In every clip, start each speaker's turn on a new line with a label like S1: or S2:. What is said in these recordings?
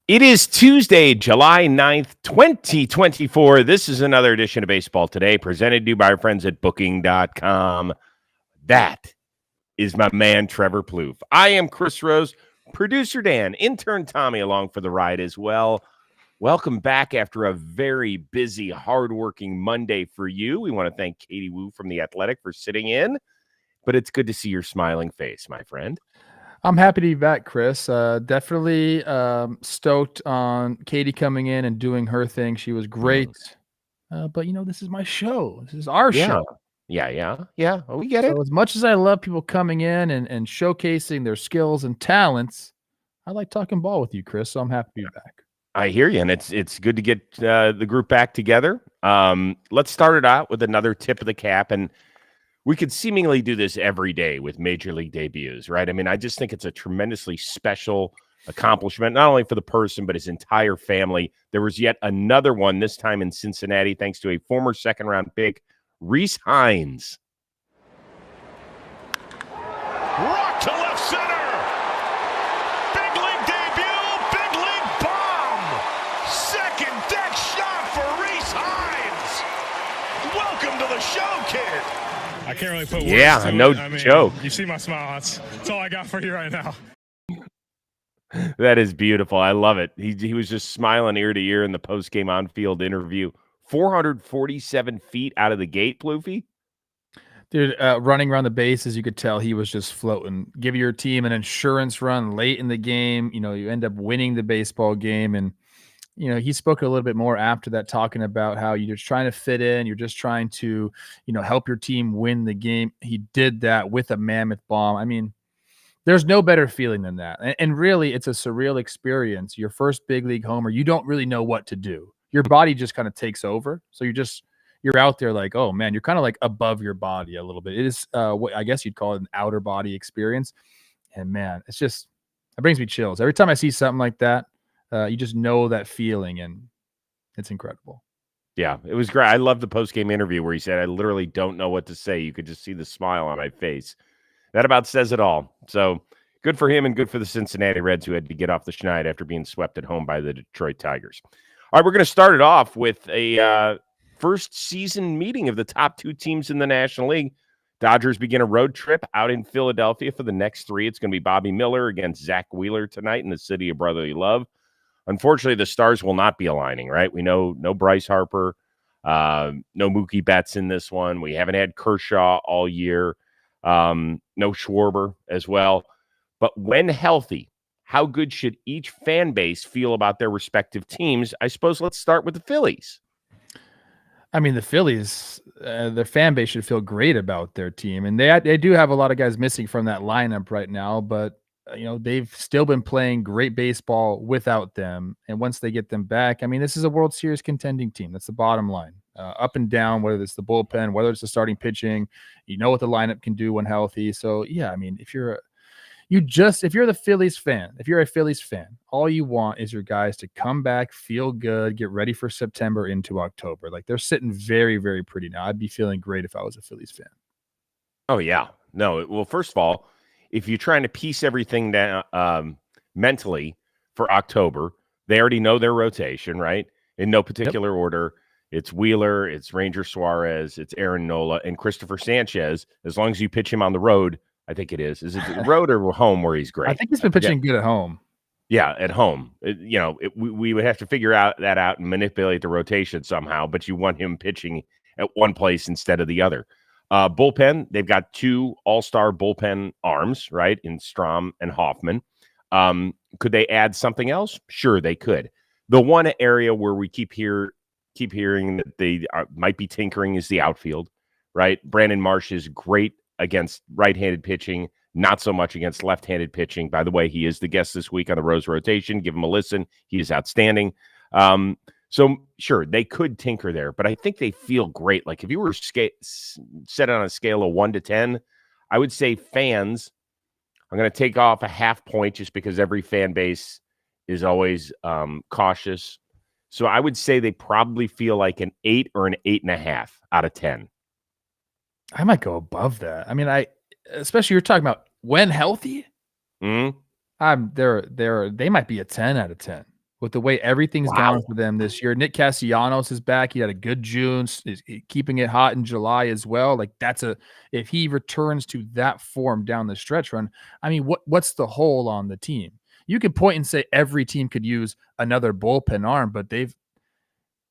S1: It is Tuesday, July 9th, 2024. This is another edition of Baseball Today, presented to you by our friends at Booking.com. That is my man, Trevor Plouffe. I am Chris Rose, producer Dan, intern Tommy along for the ride as well. Welcome back after a very busy, hardworking Monday for you. We want to thank Katie Wu from The Athletic for sitting in, but it's good to see your smiling face, my friend.
S2: I'm happy to be back, Chris. Definitely stoked on Katie coming in and doing her thing. She was great. But, this is my show. This is our
S1: Yeah.
S2: show.
S1: Yeah. Oh, we get it.
S2: So as much as I love people coming in and showcasing their skills and talents, I like talking ball with you, Chris. So I'm happy to be back.
S1: I hear you, and it's good to get the group back together. Let's start it out with another tip of the cap, and we could seemingly do this every day with major league debuts, right? I mean, I just think it's a tremendously special accomplishment, not only for the person, but his entire family. There was yet another one, this time in Cincinnati, thanks to a former second-round pick, Rhys Hines.
S3: Rock to left center. Big league debut, big league bomb. Second deck shot for Rhys Hines. Welcome to the show, kid.
S4: I can't really put words to
S1: no
S4: it. I mean,
S1: joke.
S4: You see my smile. That's all I got for you right now.
S1: That is beautiful. I love it. He was just smiling ear to ear in the post-game on-field interview. 447 feet out of the gate, Plouffe.
S2: Dude, running around the bases, you could tell he was just floating. Give your team an insurance run late in the game. You end up winning the baseball game. And, he spoke a little bit more after that, talking about how you're just trying to fit in. You're just trying to, help your team win the game. He did that with a mammoth bomb. I mean, there's no better feeling than that. And really, it's a surreal experience. Your first big league homer, you don't really know what to do. Your body just kind of takes over. So you're out there like, oh man, you're kind of like above your body a little bit. It is what I guess you'd call it an outer body experience. And man, it brings me chills. Every time I see something like that, you just know that feeling, and it's incredible.
S1: Yeah, it was great. I love the post-game interview where he said, I literally don't know what to say. You could just see the smile on my face. That about says it all. So good for him and good for the Cincinnati Reds, who had to get off the schneid after being swept at home by the Detroit Tigers. All right, we're going to start it off with a first season meeting of the top two teams in the National League. Dodgers begin a road trip out in Philadelphia for the next three. It's going to be Bobby Miller against Zach Wheeler tonight in the city of brotherly love. Unfortunately, the stars will not be aligning, right? We know no Bryce Harper, no Mookie Betts in this one. We haven't had Kershaw all year. No Schwarber as well. But when healthy, how good should each fan base feel about their respective teams? I suppose let's start with the Phillies.
S2: I mean, the Phillies, their fan base should feel great about their team. And they do have a lot of guys missing from that lineup right now, but they've still been playing great baseball without them. And once they get them back, I mean, this is a World Series contending team. That's the bottom line. Up and down, whether it's the bullpen, whether it's the starting pitching, what the lineup can do when healthy. So yeah, I mean, if you're a Phillies fan, all you want is your guys to come back, feel good, get ready for September into October. Like, they're sitting very, very pretty now. I'd be feeling great if I was a Phillies fan.
S1: Oh yeah, no. Well, first of all, if you're trying to piece everything down mentally for October, they already know their rotation, right? In no particular order. It's Wheeler, it's Ranger Suarez, it's Aaron Nola, and Christopher Sanchez. As long as you pitch him on the road, I think it is. Is it the road or home where he's great?
S2: I think he's been pitching good at home.
S1: Yeah, at home. We would have to figure that out and manipulate the rotation somehow, but you want him pitching at one place instead of the other. Bullpen, they've got two all-star bullpen arms, right, in Strahm and Hoffman. Could they add something else? Sure, they could. The one area where we keep hearing that they might be tinkering is the outfield, right? Brandon Marsh is great against right-handed pitching, not so much against left-handed pitching. By the way, he is the guest this week on the Rose Rotation. Give him a listen. He is outstanding. So, sure, they could tinker there, but I think they feel great. Like, if you were set on a scale of 1 to 10, I would say fans, I'm going to take off a half point just because every fan base is always cautious. So I would say they probably feel like an 8 or an 8.5 out of 10.
S2: I might go above that. I mean, especially you're talking about when healthy.
S1: Mm-hmm.
S2: They might be a 10 out of 10. with the way everything's gone for them this year. Nick Castellanos is back. He had a good June, is keeping it hot in July as well. Like if he returns to that form down the stretch run, I mean, what's the hole on the team? You could point and say every team could use another bullpen arm, but they've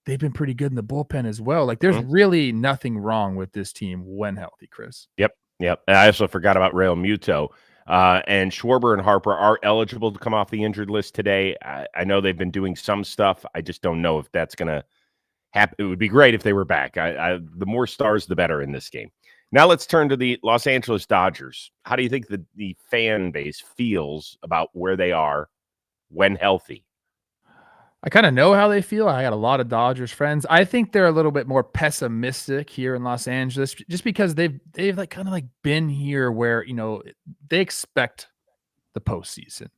S2: been pretty good in the bullpen as well. Like there's really nothing wrong with this team when healthy, Chris.
S1: Yep. And I also forgot about Real Muto. And Schwarber and Harper are eligible to come off the injured list today. I know they've been doing some stuff. I just don't know if that's going to happen. It would be great if they were back. The more stars, the better in this game. Now let's turn to the Los Angeles Dodgers. How do you think the fan base feels about where they are when healthy?
S2: I kind of know how they feel. I got a lot of Dodgers friends. I think they're a little bit more pessimistic here in Los Angeles, just because they've like kind of like been here where, you know, they expect the postseason.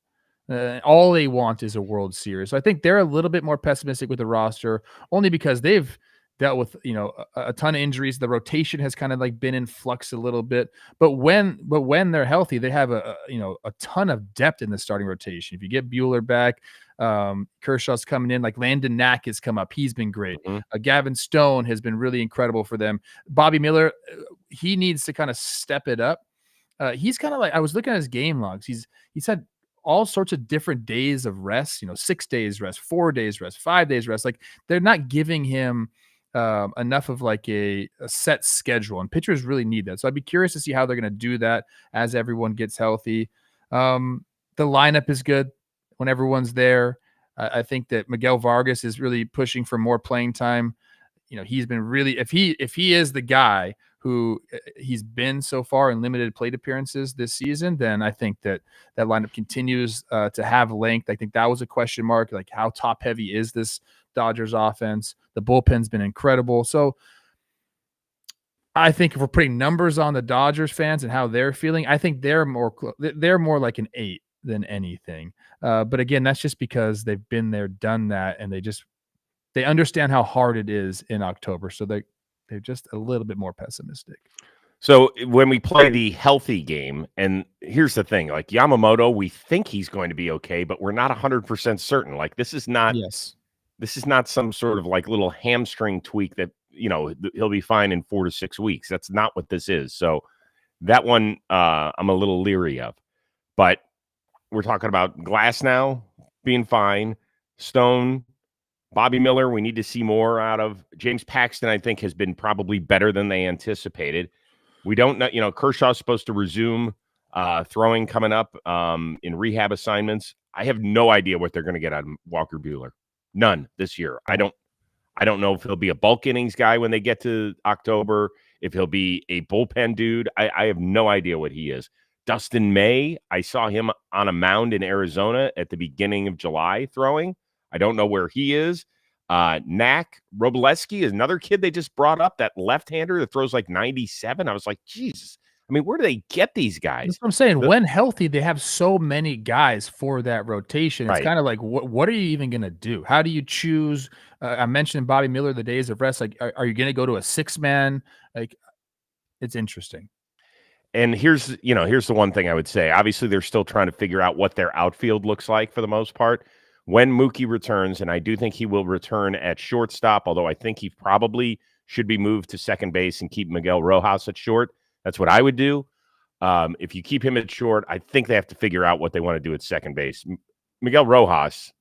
S2: All they want is a World Series. So I think they're a little bit more pessimistic with the roster, only because they've dealt with, you know, a ton of injuries. The rotation has kind of like been in flux a little bit, but when they're healthy, they have a ton of depth in the starting rotation. If you get Buehler back, Kershaw's coming in, like Landon Knack has come up. He's been great. Gavin Stone has been really incredible for them. Bobby Miller, he needs to kind of step it up. He's kind of like, I was looking at his game logs. He's had all sorts of different days of rest, 6 days rest, 4 days rest, 5 days rest. Like they're not giving him enough of like a set schedule, and pitchers really need that. So I'd be curious to see how they're going to do that as everyone gets healthy. The lineup is good when everyone's there. I think that Miguel Vargas is really pushing for more playing time. He's been really, if he is the guy who he's been so far in limited plate appearances this season, then I think that lineup continues to have length. I think that was a question mark, like how top heavy is this Dodgers offense? The bullpen's been incredible. So I think if we're putting numbers on the Dodgers fans and how they're feeling, I think they're more like an 8 than anything. But again, that's just because they've been there, done that, and they understand how hard it is in October. So they're just a little bit more pessimistic.
S1: So when we play the healthy game, and here's the thing, like Yamamoto, we think he's going to be okay, but we're not 100% certain. Like this is not some sort of like little hamstring tweak that, he'll be fine in 4 to 6 weeks. That's not what this is. So that one I'm a little leery of. But we're talking about Glasnow being fine, Stone, Bobby Miller, we need to see more out of. James Paxton, I think, has been probably better than they anticipated. We don't know, Kershaw's supposed to resume throwing coming up in rehab assignments. I have no idea what they're going to get out of Walker Buehler. None this year. I don't know if he'll be a bulk innings guy when they get to October, if he'll be a bullpen dude. I have no idea what he is. Dustin May, I saw him on a mound in Arizona at the beginning of July throwing. I don't know where he is. Knack, Robleski is another kid they just brought up, that left-hander that throws like 97. I was like, Jesus. I mean, where do they get these guys?
S2: That's what I'm saying. When healthy, they have so many guys for that rotation. It's kind of like, what are you even going to do? How do you choose? I mentioned Bobby Miller, the days of rest. Like, are you going to go to a 6-man? Like, it's interesting.
S1: And here's the one thing I would say. Obviously, they're still trying to figure out what their outfield looks like for the most part. When Mookie returns, and I do think he will return at shortstop, although I think he probably should be moved to second base and keep Miguel Rojas at short. That's what I would do. If you keep him at short, I think they have to figure out what they want to do at second base. Miguel Rojas,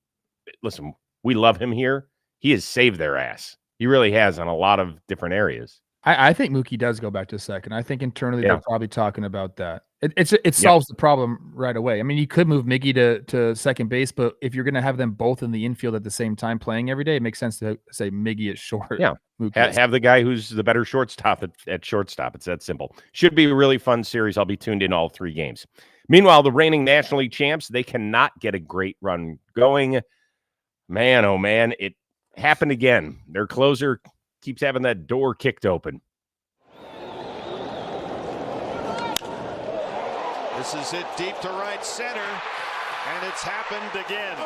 S1: listen, we love him here. He has saved their ass. He really has on a lot of different areas.
S2: I think Mookie does go back to second. I think internally they're probably talking about that. It solves the problem right away. I mean, you could move Miggy to second base, but if you're going to have them both in the infield at the same time playing every day, it makes sense to say Miggy at short.
S1: Yeah, have the guy who's the better shortstop at shortstop. It's that simple. Should be a really fun series. I'll be tuned in all 3 games. Meanwhile, the reigning National League champs, they cannot get a great run going. Man, oh man, it happened again. Their closer keeps having that door kicked open.
S3: This is it deep to right center, and it's happened again.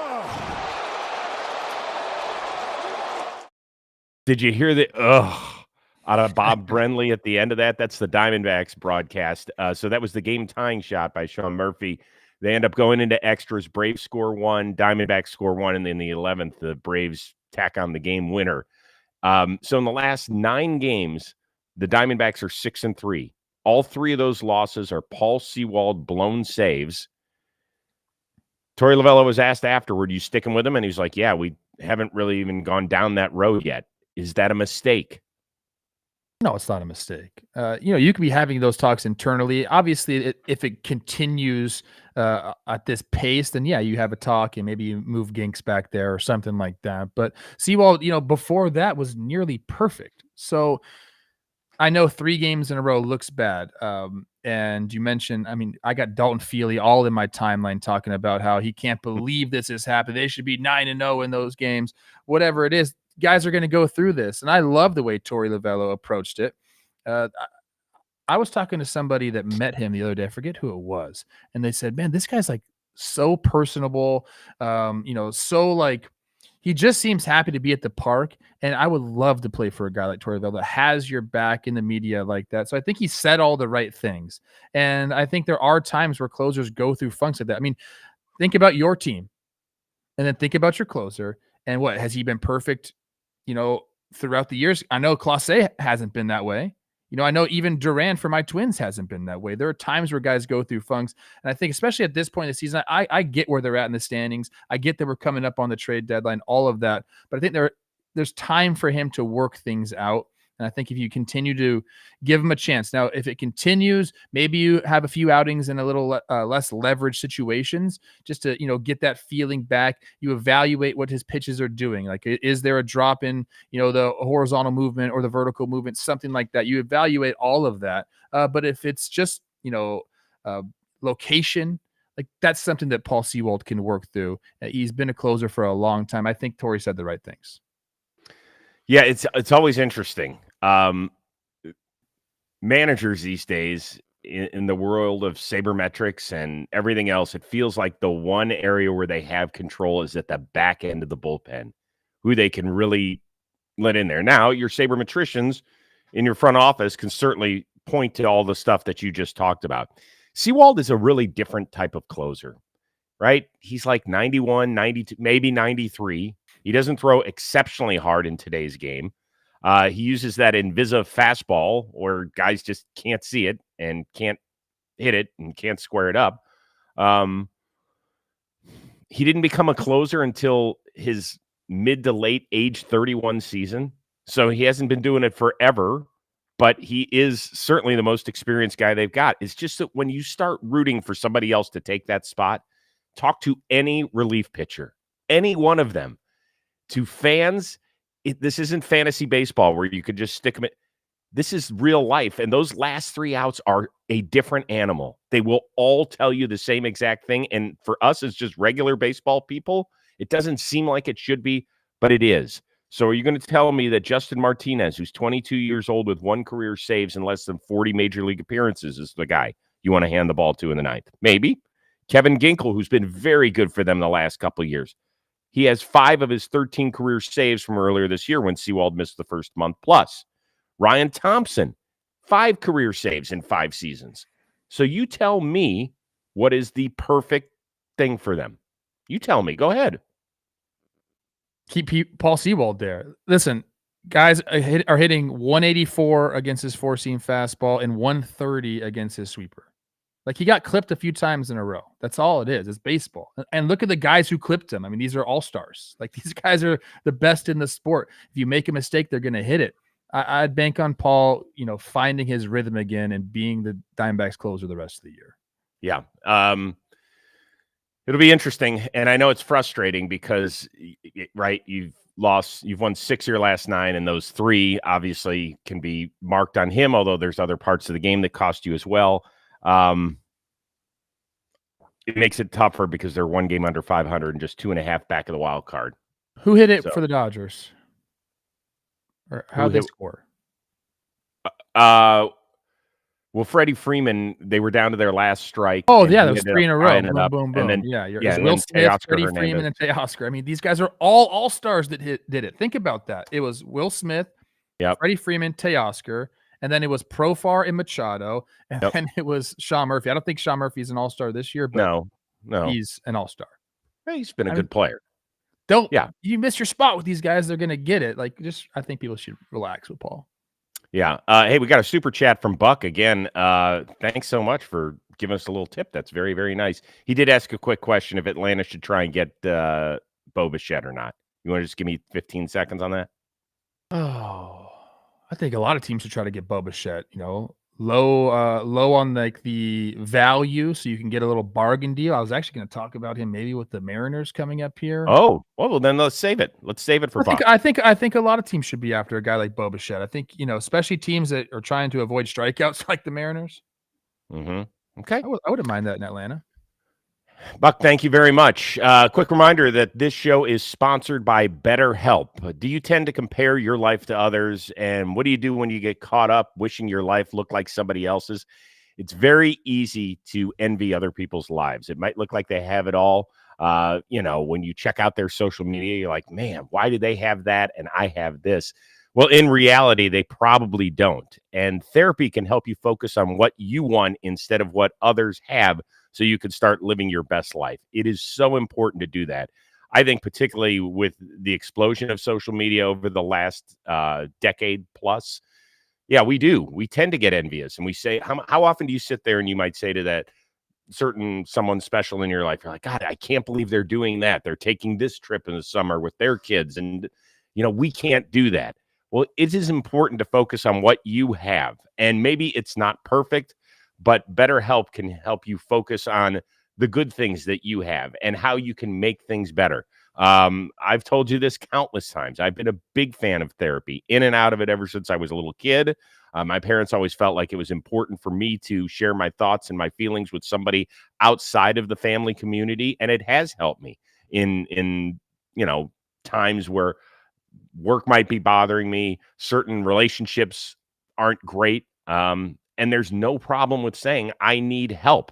S1: Did you hear the out of Bob Brenly at the end of that? That's the Diamondbacks broadcast. So that was the game-tying shot by Sean Murphy. They end up going into extras. Braves score 1, Diamondbacks score 1, and then the 11th, the Braves tack on the game winner. So in the last 9 games, the Diamondbacks are 6-3. All 3 of those losses are Paul Sewald blown saves. Torey Lovullo was asked afterward, you sticking with him? And he's like, yeah, we haven't really even gone down that road yet. Is that a mistake?
S2: No, it's not a mistake. You could be having those talks internally. Obviously, if it continues at this pace, then yeah, you have a talk and maybe you move Ginks back there or something like that. But Sewald, before that was nearly perfect. So I know 3 games in a row looks bad. And you mentioned, I got Dalton Feely all in my timeline talking about how he can't believe this has happened. They should be 9-0 in those games, whatever it is. Guys are going to go through this. And I love the way Torey Lovullo approached it. I was talking to somebody that met him the other day. I forget who it was. And they said, man, this guy's like so personable. So like, he just seems happy to be at the park. And I would love to play for a guy like Torey Lovullo that has your back in the media like that. So I think he said all the right things. And I think there are times where closers go through funks like that. Think about your team and then think about your closer. And what, has he been perfect, throughout the years? I know Clase hasn't been that way. I know even Duran for my Twins hasn't been that way. There are times where guys go through funks. And I think especially at this point in the season, I get where they're at in the standings. I get that we're coming up on the trade deadline, all of that. But I think there's time for him to work things out. And I think if you continue to give him a chance. Now, if it continues, maybe you have a few outings in a little less leverage situations just to, get that feeling back. You evaluate what his pitches are doing. Like, is there a drop in, the horizontal movement or the vertical movement, something like that. You evaluate all of that. But if it's just, location, like that's something that Paul Sewald can work through. He's been a closer for a long time. I think Torey said the right things.
S1: Yeah, it's always interesting. Managers these days in the world of sabermetrics and everything else, it feels like the one area where they have control is at the back end of the bullpen, who they can really let in there. Now, your sabermetricians in your front office can certainly point to all the stuff that you just talked about. Sewald is a really different type of closer, right? He's like 91, 92, maybe 93. He doesn't throw exceptionally hard in today's game. He uses that Invisa fastball where guys just can't see it and can't hit it and can't square it up. He didn't become a closer until his mid to late age 31 season. So he hasn't been doing it forever, but he is certainly the most experienced guy they've got. It's just that when you start rooting for somebody else to take that spot, talk to any relief pitcher, any one of them. To fans, this isn't fantasy baseball where you could just stick them in. This is real life. And those last 3 outs are a different animal. They will all tell you the same exact thing. And for us, as just regular baseball people, it doesn't seem like it should be, but it is. So are you going to tell me that Justin Martinez, who's 22 years old with 1 career saves and less than 40 major league appearances, is the guy you want to hand the ball to in the 9th? Maybe. Kevin Ginkel, who's been very good for them the last couple of years. He has 5 of his 13 career saves from earlier this year when Sewald missed the first month plus. Ryan Thompson, 5 career saves in 5 seasons. So you tell me what is the perfect thing for them. You tell me. Go ahead.
S2: Keep Paul Sewald there. Listen, guys are hitting 184 against his four-seam fastball and 130 against his sweeper. Like, he got clipped a few times in a row. That's all it is. It's baseball. And look at the guys who clipped him. These are all-stars. Like, these guys are the best in the sport. If you make a mistake, they're going to hit it. I'd bank on Paul, finding his rhythm again and being the Diamondbacks closer the rest of the year.
S1: Yeah. It'll be interesting. And I know it's frustrating because, right, you've won 6 your last 9, and those 3 obviously can be marked on him, although there's other parts of the game that cost you as well. It makes it tougher because they're 1 game under 500 and just 2.5 back of the wild card.
S2: Who hit it for the Dodgers? Or how'd they score?
S1: Well, Freddie Freeman, they were down to their last strike.
S2: Oh, yeah, that was 3 in a row. Boom,
S1: up,
S2: boom, boom.
S1: And then,
S2: Will Smith, Freddie Freeman, and Teoscar. These guys are all stars that did it. Think about that. It was Will Smith, Freddie Freeman, Teoscar, and then it was Profar and Machado, and then it was Sean Murphy. I don't think Sean Murphy's an all-star this year, but
S1: no. No.
S2: he's an all-star.
S1: He's been a good player.
S2: You miss your spot with these guys, they're going to get it. I think people should relax with Paul.
S1: Yeah. Hey, we got a super chat from Buck again. Thanks so much for giving us a little tip. That's very, very nice. He did ask a quick question if Atlanta should try and get Bo Bichette or not. You want to just give me 15 seconds on that?
S2: Oh, I think a lot of teams should try to get Bo Bichette, low on the value, so you can get a little bargain deal. I was actually going to talk about him maybe with the Mariners coming up here.
S1: Oh, well, then let's save it. Let's save it for Buck.
S2: I think a lot of teams should be after a guy like Bo Bichette. I think, especially teams that are trying to avoid strikeouts like the Mariners.
S1: Mm-hmm. Okay.
S2: I wouldn't mind that in Atlanta.
S1: Buck, thank you very much. Quick reminder that this show is sponsored by BetterHelp. Do you tend to compare your life to others? And what do you do when you get caught up wishing your life looked like somebody else's? It's very easy to envy other people's lives. It might look like they have it all. When you check out their social media, you're like, man, why do they have that and I have this? Well, in reality, they probably don't. And therapy can help you focus on what you want instead of what others have, so you can start living your best life. It is so important to do that. I think particularly with the explosion of social media over the last decade plus. Yeah, we do. We tend to get envious, and we say, how often do you sit there and you might say to that someone special in your life, you're like, God, I can't believe they're doing that. They're taking this trip in the summer with their kids. And, we can't do that. Well, it is important to focus on what you have, and maybe it's not perfect, but BetterHelp can help you focus on the good things that you have and how you can make things better. I've told you this countless times. I've been a big fan of therapy, in and out of it ever since I was a little kid. My parents always felt like it was important for me to share my thoughts and my feelings with somebody outside of the family community, and it has helped me in times where work might be bothering me, certain relationships aren't great. And there's no problem with saying, I need help.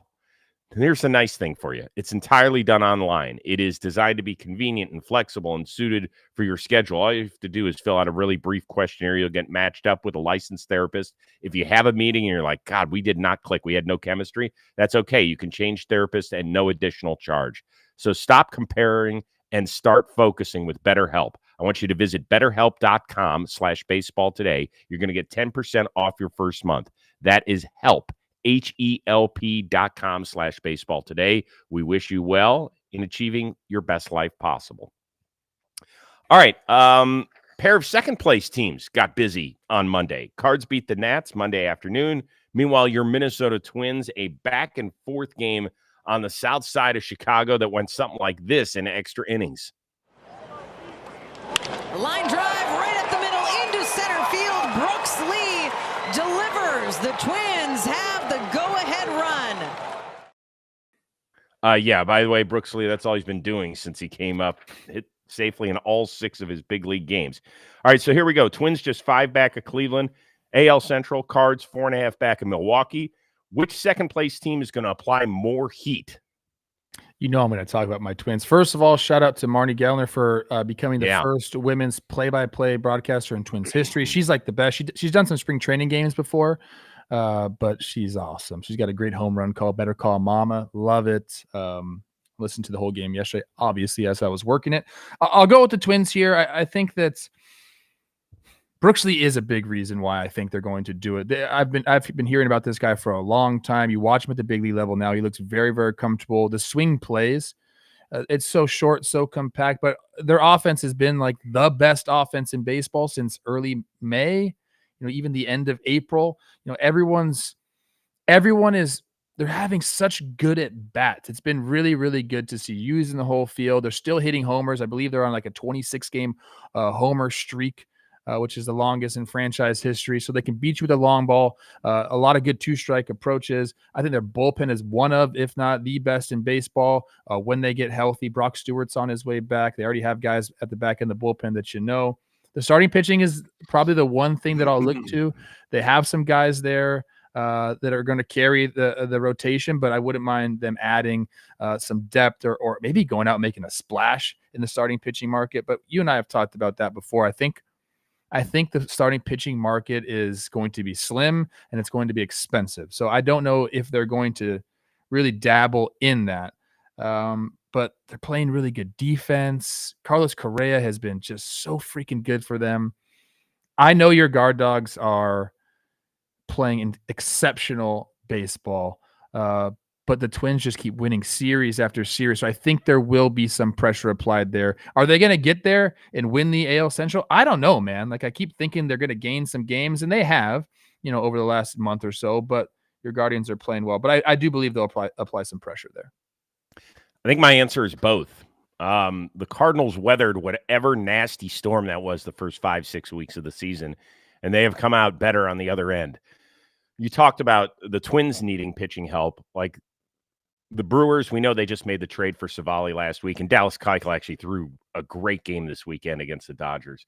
S1: And here's the nice thing for you. It's entirely done online. It is designed to be convenient and flexible and suited for your schedule. All you have to do is fill out a really brief questionnaire. You'll get matched up with a licensed therapist. If you have a meeting and you're like, God, we did not click, we had no chemistry, that's okay. You can change therapists and no additional charge. So stop comparing and start focusing with BetterHelp. I want you to visit betterhelp.com/baseball today. You're going to get 10% off your first month. That is help, HELP.com/baseball today. We wish you well in achieving your best life possible. All right. Pair of second place teams got busy on Monday. Cards beat the Nats Monday afternoon. Meanwhile, your Minnesota Twins, a back and forth game on the south side of Chicago that went something like this in extra innings.
S5: Line drive right up the middle into center field. Brooks Lee delivers. The Twins have the go-ahead run.
S1: Yeah, by the way, Brooks Lee, that's all he's been doing since he came up. Hit safely in all 6 of his big league games. All right, so here we go. Twins just 5 back of Cleveland. AL Central, Cards 4.5 back of Milwaukee. Which second place team is going to apply more heat?
S2: I'm going to talk about my Twins. First of all, shout out to Marnie Gellner for becoming the first women's play-by-play broadcaster in Twins history. She's like the best. She's done some spring training games before, but she's awesome. She's got a great home run call, Better Call Mama. Love it. Listened to the whole game yesterday, obviously, as I was working it. I'll go with the Twins here. I think that Brooks Lee is a big reason why I think they're going to do it. I've been hearing about this guy for a long time. You watch him at the big league level now. He looks very, very comfortable. The swing plays, it's so short, so compact, but their offense has been like the best offense in baseball since early May, even the end of April. Everyone is they're having such good at bats. It's been really, really good to see using the whole field. They're still hitting homers. I believe they're on like a 26-game homer streak, which is the longest in franchise history. So they can beat you with a long ball. A lot of good 2-strike approaches. I think their bullpen is one of, if not the best in baseball. When they get healthy, Brock Stewart's on his way back. They already have guys at the back end of the bullpen that The starting pitching is probably the one thing that I'll look to. They have some guys there that are going to carry the rotation, but I wouldn't mind them adding some depth or maybe going out and making a splash in the starting pitching market. But you and I have talked about that before. I think the starting pitching market is going to be slim and it's going to be expensive. So I don't know if they're going to really dabble in that. But they're playing really good defense. Carlos Correa has been just so freaking good for them. I know your guard dogs are playing in exceptional baseball, but the Twins just keep winning series after series. So I think there will be some pressure applied there. Are they going to get there and win the AL Central? I don't know, man. Like I keep thinking they're going to gain some games, and they have, over the last month or so. But your Guardians are playing well. But I do believe they'll apply some pressure there.
S1: I think my answer is both. The Cardinals weathered whatever nasty storm that was the first 5-6 weeks of the season, and they have come out better on the other end. You talked about the Twins needing pitching help. Like the Brewers, we know they just made the trade for Savali last week, and Dallas Keuchel actually threw a great game this weekend against the Dodgers.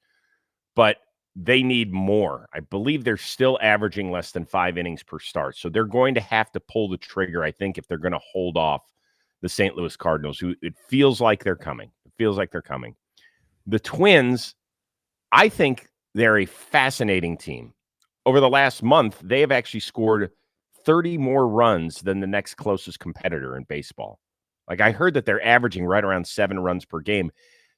S1: But they need more. I believe they're still averaging less than 5 innings per start. So they're going to have to pull the trigger, I think, if they're going to hold off the St. Louis Cardinals, who it feels like they're coming. It feels like they're coming. The Twins, I think they're a fascinating team. Over the last month, they have actually scored 30 more runs than the next closest competitor in baseball. Like I heard that they're averaging right around 7 runs per game.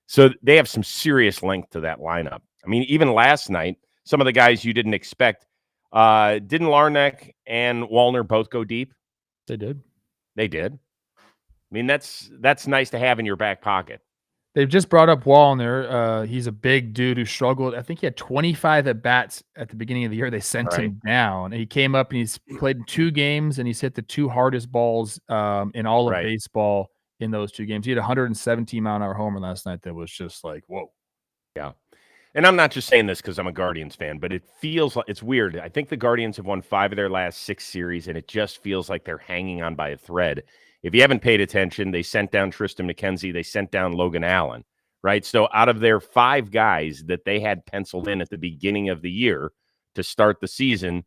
S1: So they have some serious length to that lineup. I mean, even last night, some of the guys you didn't expect, didn't Larnach and Wallner both go deep?
S2: They did.
S1: They did. I mean, that's nice to have in your back pocket.
S2: They've just brought up Wallner. He's a big dude who struggled. I think he had 25 at-bats at the beginning of the year. They sent him down. And he came up and he's played in 2 games, and he's hit the 2 hardest balls in all of baseball in those 2 games. He had a 117-mile-an-hour homer last night that was just like, whoa.
S1: Yeah. And I'm not just saying this because I'm a Guardians fan, but it feels like it's weird. I think the Guardians have won 5 of their last 6 series, and it just feels like they're hanging on by a thread. If you haven't paid attention, they sent down Tristan McKenzie. They sent down Logan Allen, right? So out of their 5 guys that they had penciled in at the beginning of the year to start the season,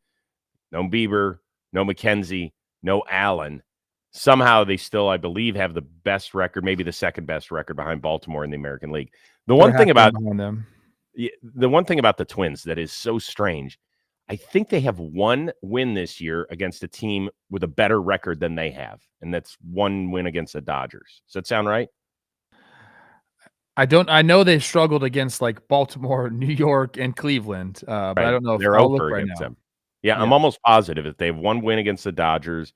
S1: no Bieber, no McKenzie, no Allen. Somehow they still, I believe, have the best record, maybe the second best record behind Baltimore in the American League. The one thing about the Twins that is so strange, I think they have 1 win this year against a team with a better record than they have, and that's 1 win against the Dodgers. Does that sound right?
S2: I know they've struggled against like Baltimore, New York, and Cleveland, but I don't know if
S1: they're
S2: I'll
S1: over
S2: look right
S1: against
S2: now.
S1: them. Yeah, I'm almost positive that they have 1 win against the Dodgers.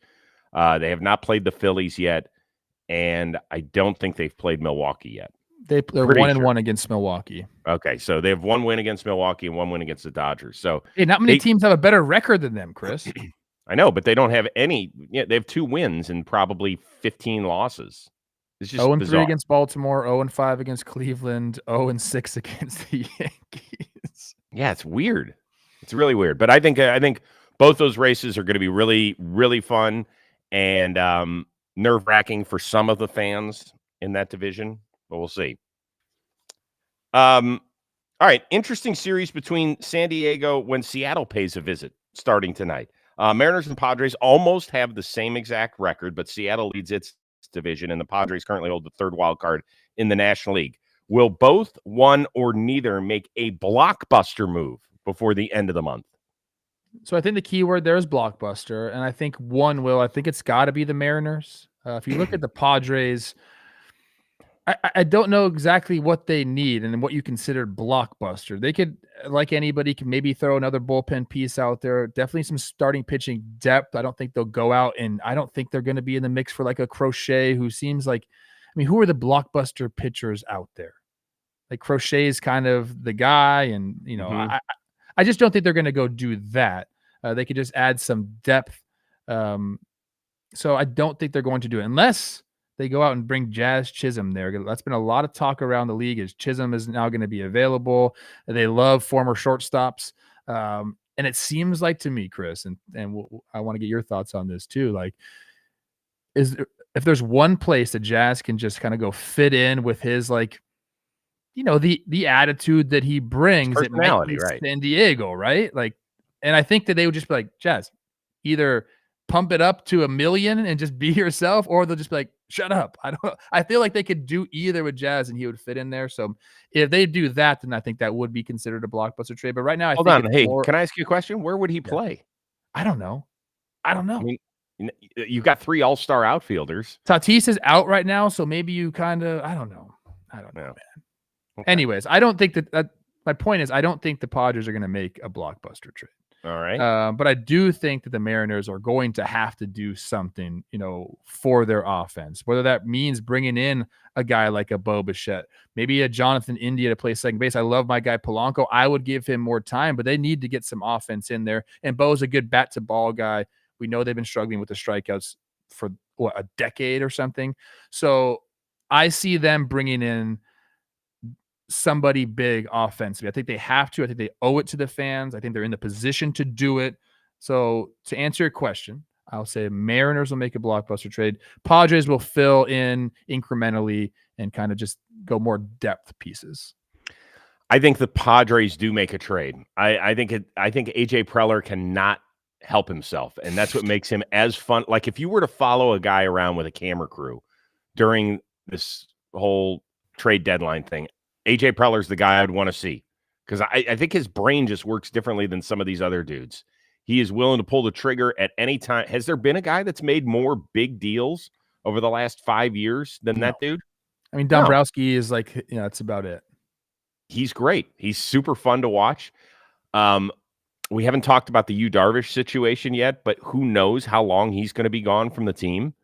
S1: They have not played the Phillies yet, and I don't think they've played Milwaukee yet.
S2: They're 1-1 against Milwaukee.
S1: Okay, so they have 1 win against Milwaukee and 1 win against the Dodgers. So
S2: hey, not many teams have a better record than them, Chris.
S1: I know, but they don't have any. Yeah, they have 2 wins and probably 15 losses. It's just
S2: 0-3 against Baltimore, 0-5 against Cleveland, 0-6 against the Yankees.
S1: Yeah, it's weird. It's really weird. But I think both those races are going to be really, really fun and nerve-wracking for some of the fans in that division. But we'll see. All right. Interesting series between San Diego when Seattle pays a visit starting tonight. Mariners and Padres almost have the same exact record, but Seattle leads its division, and the Padres currently hold the 3rd wild card in the National League. Will both, one, or neither make a blockbuster move before the end of the month?
S2: So I think the key word there is blockbuster, and I think one will. I think it's got to be the Mariners. If you look at the Padres, I don't know exactly what they need and what you consider blockbuster. They could, like anybody, can maybe throw another bullpen piece out there. Definitely some starting pitching depth. I don't think they'll go out, and I don't think they're going to be in the mix for like a Crochet, who seems like, I mean, who are the blockbuster pitchers out there? Like Crochet is kind of the guy, and I just don't think they're going to go do that. They could just add some depth. So I don't think they're going to do it unless they go out and bring Jazz Chisholm there. That's been a lot of talk around the league, is Chisholm is now going to be available. They love former shortstops. And it seems like to me, Chris, and I want to get your thoughts on this too. Like, if there's one place that Jazz can just kind of go fit in with his, like, the attitude that he brings, it might be
S1: right?
S2: San Diego, right? Like, and I think that they would just be like, Jazz, either pump it up to 1 million and just be yourself, or they'll just be like, shut up. I feel like they could do either with Jazz and he would fit in there. So if they do that, then I think that would be considered a blockbuster trade. But right now,
S1: Hold on. Hey, can I ask you a question? Where would he play?
S2: I don't know.
S1: I mean, You've got 3 all-star outfielders.
S2: Tatis is out right now, so maybe you kind of, I don't know, man.
S1: Okay.
S2: Anyways, I don't think that my point is, I don't think the Padres are going to make a blockbuster trade.
S1: All right.
S2: But I do think that the Mariners are going to have to do something, for their offense, whether that means bringing in a guy like a Bo Bichette, maybe a Jonathan India to play second base. I love my guy Polanco. I would give him more time, but they need to get some offense in there. And Bo's a good bat to ball guy. We know they've been struggling with the strikeouts for a decade or something. So I see them bringing in somebody big offensively. I think they have to. I think they owe it to the fans. I think they're in the position to do it. So to answer your question, I'll say Mariners will make a blockbuster trade. Padres will fill in incrementally and kind of just go more depth pieces.
S1: I think the Padres do make a trade. I think AJ Preller cannot help himself, and that's what makes him as fun. Like if you were to follow a guy around with a camera crew during this whole trade deadline thing, AJ Preller's the guy I'd want to see, because I think his brain just works differently than some of these other dudes. He is willing to pull the trigger at any time. Has there been a guy that's made more big deals over the last 5 years than that dude?
S2: I mean, Dombrowski is like, that's about it.
S1: He's great. He's super fun to watch. We haven't talked about the Yu Darvish situation yet, but who knows how long he's going to be gone from the team.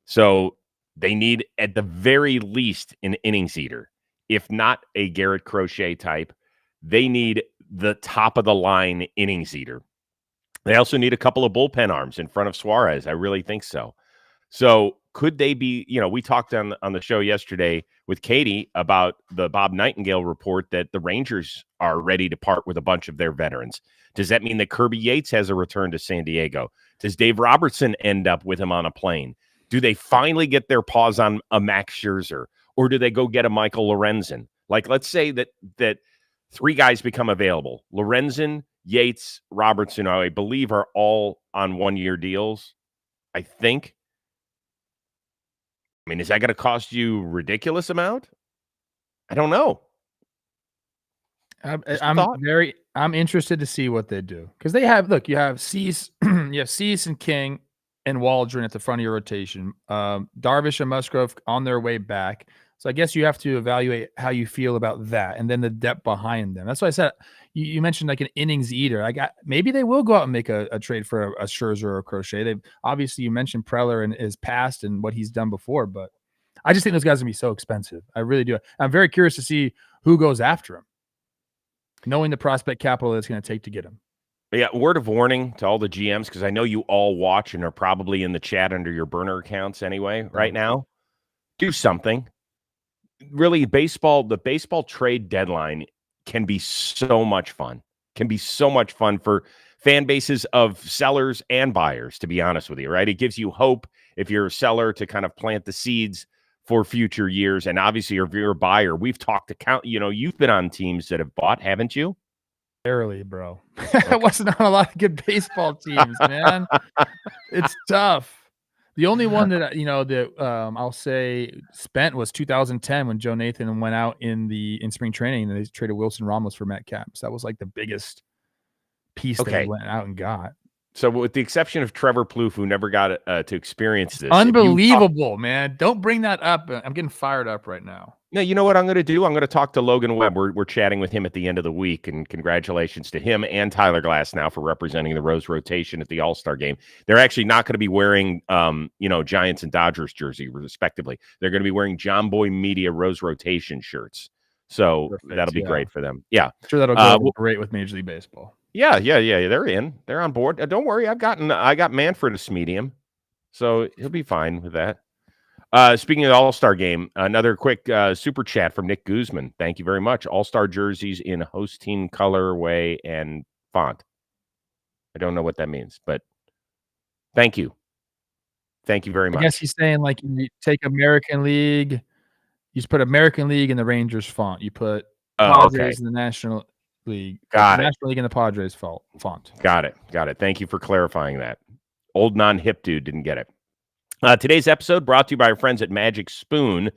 S1: So they need, at the very least, an innings eater. If not a Garrett Crochet type, they need the top of the line innings eater. They also need a couple of bullpen arms in front of Suarez. I really think so. So could they be, we talked on the show yesterday with Katie about the Bob Nightingale report that the Rangers are ready to part with a bunch of their veterans. Does that mean that Kirby Yates has a return to San Diego? Does Dave Robertson end up with him on a plane? Do they finally get their paws on a Max Scherzer? Or do they go get a Michael Lorenzen? Like, let's say that 3 guys become available. Lorenzen, Yates, Robertson, I believe, are all on 1-year deals, I think. I mean, is that going to cost you a ridiculous amount? I don't know.
S2: I'm interested to see what they do, because you have Cease, and King and Waldron at the front of your rotation. Darvish and Musgrove on their way back. So I guess you have to evaluate how you feel about that, and then the depth behind them. That's why I said you mentioned like an innings eater. Maybe they will go out and make a trade for a Scherzer or a Crochet. They've obviously, you mentioned Preller and his past and what he's done before, but I just think those guys are gonna be so expensive. I really do. I'm very curious to see who goes after him, knowing the prospect capital that it's going to take to get him.
S1: Yeah, word of warning to all the GMs, because I know you all watch and are probably in the chat under your burner accounts anyway right now. Do something. Really, the baseball trade deadline can be so much fun. Can be so much fun for fan bases of sellers and buyers, to be honest with you, right? It gives you hope if you're a seller to kind of plant the seeds for future years. And obviously, if you're a buyer, we've talked to you've been on teams that have bought, haven't you?
S2: Barely, bro. I wasn't on a lot of good baseball teams, man. It's tough. The only one that I'll say spent was 2010 when Joe Nathan went out in spring training and they traded Wilson Ramos for Matt Capps. That was like the biggest piece that he went out and got.
S1: So with the exception of Trevor Plouffe, who never got to experience this.
S2: Unbelievable, man. Don't bring that up. I'm getting fired up right now.
S1: No, you know what I'm going to do? I'm going to talk to Logan Webb. We're chatting with him at the end of the week, and congratulations to him and Tyler Glass now for representing the Rose rotation at the All-Star game. They're actually not going to be wearing, Giants and Dodgers jersey, respectively. They're going to be wearing John Boy Media Rose rotation shirts. So that'll be great for them. Yeah.
S2: I'm sure that'll go great with Major League Baseball.
S1: Yeah. They're in. They're on board. Don't worry. I got Manfred as medium, so he'll be fine with that. Speaking of the All-Star game, another quick super chat from Nick Guzman. Thank you very much. All-Star jerseys in host team colorway and font. I don't know what that means, but thank you. Thank you very much.
S2: I guess he's saying like you take American League, you just put American League in the Rangers font. You put Padres in the National League. National League in the Padres font.
S1: Got it. Thank you for clarifying that. Old non-hip dude didn't get it. Today's episode brought to you by our friends at Magic Spoon.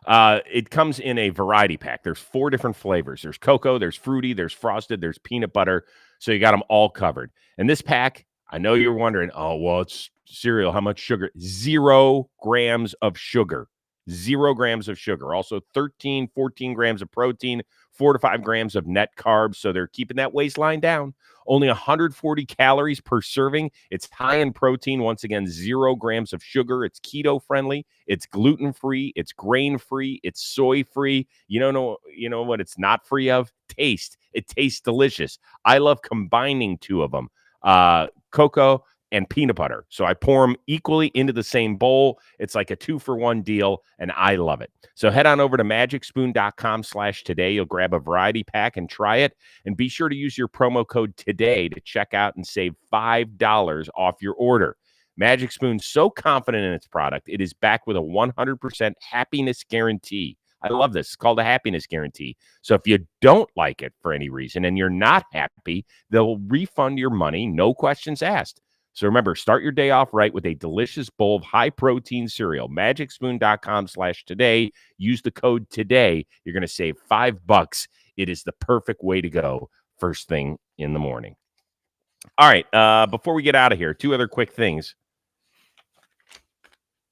S1: It comes in a variety pack. There's 4 different flavors. There's cocoa, there's fruity, there's frosted, there's peanut butter. So you got them all covered. And this pack, I know you're wondering, oh, well, it's cereal. How much sugar? 0 grams of sugar. 0 grams of sugar. Also 13, 14 grams of protein, 4 to 5 grams of net carbs. So they're keeping that waistline down. Only 140 calories per serving. It's high in protein. Once again, 0 grams of sugar. It's keto friendly. It's gluten free. It's grain free. It's soy free. You know what it's not free of? Taste. It tastes delicious. I love combining 2 of them. Cocoa and peanut butter. So I pour them equally into the same bowl. It's like a 2-for-1 deal, and I love it. So head on over to magicspoon.com/today. You'll grab a variety pack and try it. And be sure to use your promo code today to check out and save $5 off your order. Magic Spoon's so confident in its product, it is backed with a 100% happiness guarantee. I love this. It's called a happiness guarantee. So if you don't like it for any reason and you're not happy, they'll refund your money, no questions asked. So remember, start your day off right with a delicious bowl of high-protein cereal. MagicSpoon.com/today. Use the code today. You're going to save $5. It is the perfect way to go first thing in the morning. All right, before we get out of here, 2 other quick things.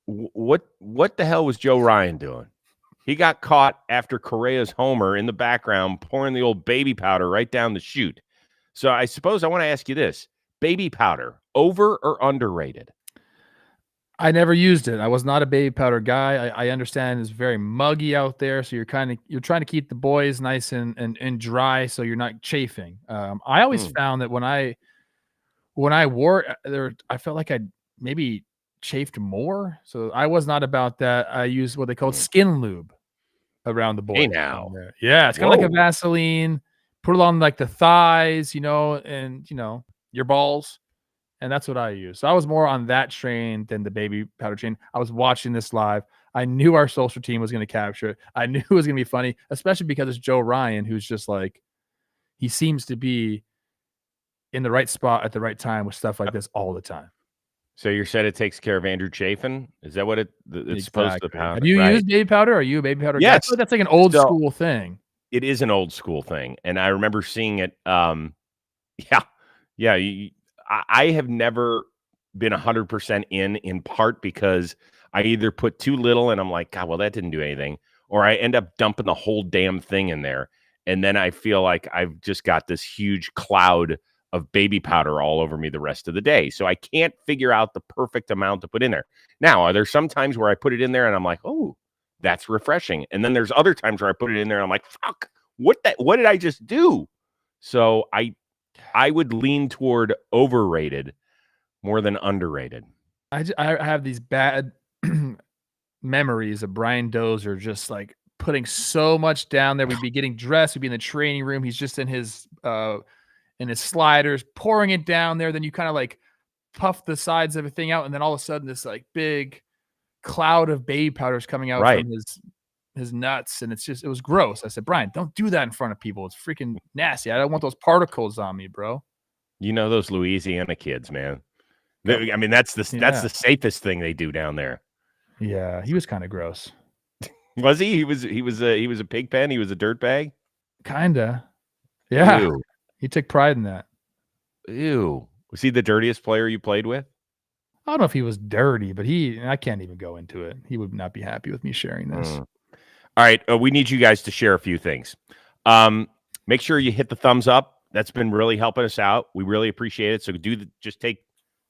S1: What the hell was Joe Ryan doing? He got caught after Correa's homer in the background, pouring the old baby powder right down the chute. So I suppose I want to ask you this. Baby powder, over or underrated?
S2: I never used it. I was not a baby powder guy. I understand it's very muggy out there, so you're trying to keep the boys nice and dry, so you're not chafing. I always found that when I wore it, I felt like I maybe chafed more. So I was not about that. I used what they call skin lube around the boys.
S1: Hey now.
S2: Yeah, it's kind of like a Vaseline. Put it on like the thighs, and your balls. And that's what I use. So I was more on that train than the baby powder train. I was watching this live. I knew our social team was going to capture it. I knew it was going to be funny, especially because it's Joe Ryan, who's just like, he seems to be in the right spot at the right time with stuff like this all the time.
S1: So you said it takes care of Andrew Chafin? Is that what it's
S2: Exactly.
S1: supposed to?
S2: Have you used baby powder? Are you a baby powder guy?
S1: Yes.
S2: I feel like that's like an old school thing.
S1: It is an old school thing. And I remember seeing it. I have never been 100% in part because I either put too little and I'm like, God, well, that didn't do anything. Or I end up dumping the whole damn thing in there. And then I feel like I've just got this huge cloud of baby powder all over me the rest of the day. So I can't figure out the perfect amount to put in there. Now, are there some times where I put it in there and I'm like, oh, that's refreshing. And then there's other times where I put it in there and I'm like, fuck, what did I just do? So I would lean toward overrated more than underrated.
S2: I have these bad memories of Brian Dozier just like putting so much down there. We'd be getting dressed. We'd be in the training room. He's just in his sliders, pouring it down there. Then you kind of like puff the sides of everything out. And then all of a sudden this like big cloud of baby powder is coming out from his nuts. And it was gross. I said, Brian, don't do that in front of people. It's freaking nasty. I don't want those particles on me, bro.
S1: You know, those Louisiana kids, man. I mean, that's the safest thing they do down there.
S2: Yeah. He was kind of gross.
S1: Was he? He was a pig pen. He was a dirt bag.
S2: Kinda. Yeah.
S1: Ew.
S2: He took pride in that.
S1: Ew. Was he the dirtiest player you played with?
S2: I don't know if he was dirty, but I can't even go into it. He would not be happy with me sharing this.
S1: All right. We need you guys to share a few things. Make sure you hit the thumbs up. That's been really helping us out. We really appreciate it. So just take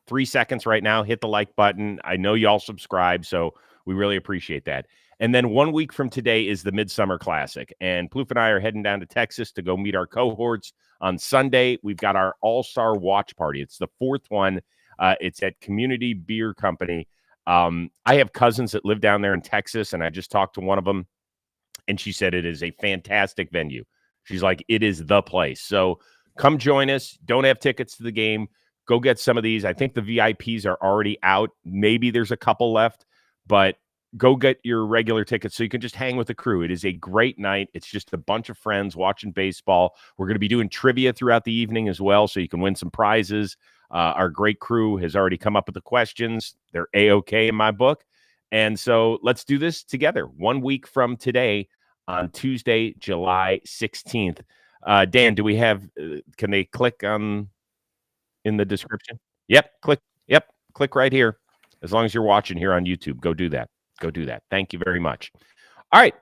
S1: 3 seconds right now. Hit the like button. I know y'all subscribe, so we really appreciate that. And then 1 week from today is the Midsummer Classic. And Plouffe and I are heading down to Texas to go meet our cohorts. On Sunday, we've got our all-star watch party. It's the 4th one. It's at Community Beer Company. I have cousins that live down there in Texas, and I just talked to one of them, and she said it is a fantastic venue. She's like, it is the place. So come join us. Don't have tickets to the game. Go get some of these. I think the VIPs are already out. Maybe there's a couple left, but go get your regular tickets so you can just hang with the crew. It is a great night. It's just a bunch of friends watching baseball. We're going to be doing trivia throughout the evening as well, so you can win some prizes. Our great crew has already come up with the questions. They're A-OK in my book. And so let's do this together 1 week from today on Tuesday, July 16th. Dan, do we have, can they click in the description? Yep. Click right here. As long as you're watching here on YouTube, go do that. Thank you very much. All right.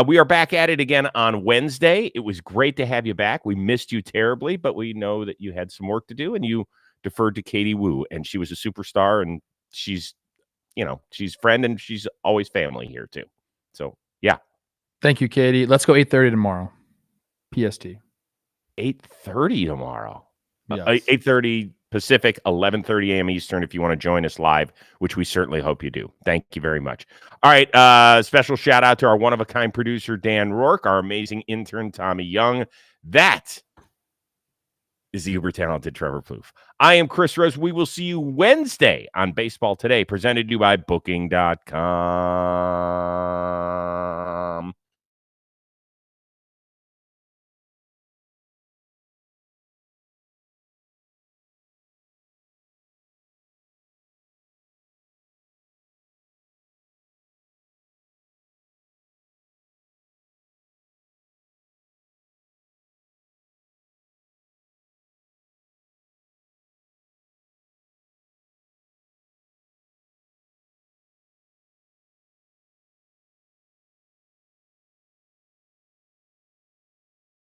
S1: We are back at it again on Wednesday. It was great to have you back. We missed you terribly, but we know that you had some work to do, and you deferred to Katie Wu, and she was a superstar, and she's friend, and she's always family here too. So, yeah.
S2: Thank you, Katie. Let's go 8:30 tomorrow. PST.
S1: 8:30 tomorrow.
S2: Yes.
S1: 8:30 Pacific, 11:30 a.m. Eastern if you want to join us live, which we certainly hope you do. Thank you very much. All right, special shout out to our one-of-a-kind producer, Dan Rourke, our amazing intern, Tommy Young. That is the uber-talented Trevor Plouffe. I am Chris Rose. We will see you Wednesday on Baseball Today, presented to you by Booking.com.